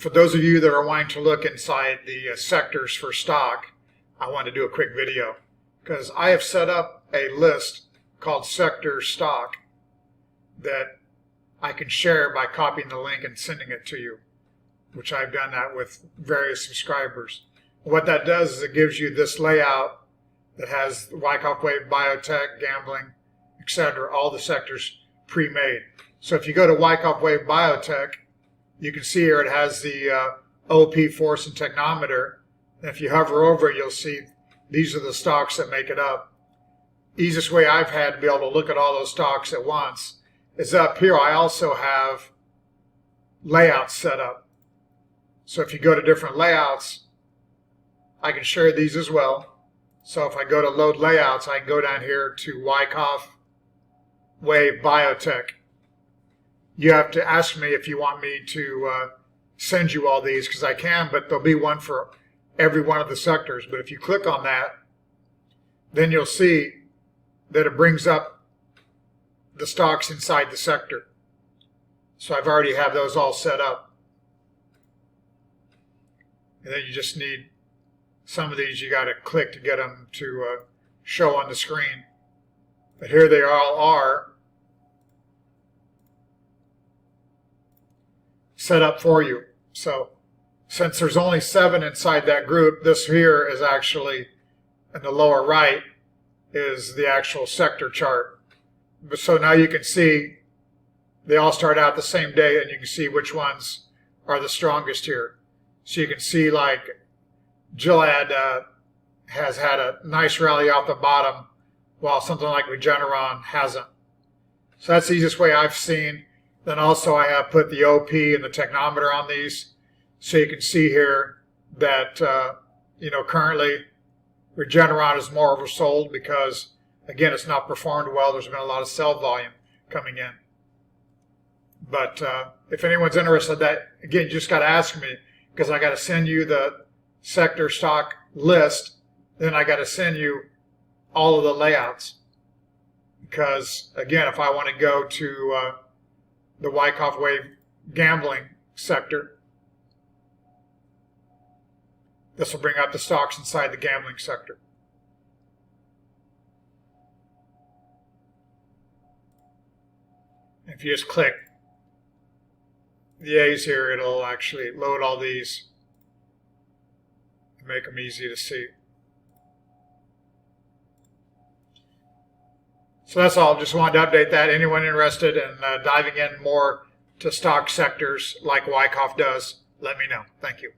for those of you that are wanting to look inside the sectors for stock, I want to do a quick video because I have set up a list called Sector Stock that I can share by copying the link and sending it to you, which I've done that with various subscribers. What that does is it gives you this layout that has Wyckoff Wave, biotech, gambling, etc., all the sectors pre-made. So if you go to Wyckoff Wave Biotech, you can see here it has the OP force and technometer. And if you hover over it, you'll see these are the stocks that make it up. Easiest way I've had to be able to look at all those stocks at once is up here. I also have layouts set up. So if you go to different layouts, I can share these as well. So if I go to load layouts, I can go down here to Wyckoff Wave Biotech. You have to ask me if you want me to send you all these, because I can, but there'll be one for every one of the sectors. But if you click on that, then you'll see that it brings up the stocks inside the sector. So I've already have those all set up. And then you just need some of these you got to click to get them to show on the screen. But here they all are set up for you. So since there's only 7 inside that group, this here is actually in the lower right is the actual sector chart. So now you can see they all start out the same day, and you can see which ones are the strongest here. So you can see like Gilead has had a nice rally off the bottom, while something like Regeneron hasn't. So that's the easiest way I've seen. Then also I have put the OP and the technometer on these, so you can see here that currently Regeneron is more oversold because, again, it's not performed well. There's been a lot of sell volume coming in. But if anyone's interested, that again, you just got to ask me, because I got to send you the sector stock list. Then I got to send you all of the layouts, because again, if I want to go to the Wyckoff Wave gambling sector, this will bring up the stocks inside the gambling sector. If you just click the A's here, it'll actually load all these and make them easy to see. So that's all. Just wanted to update that. Anyone interested in diving in more to stock sectors like Wyckoff does, let me know. Thank you.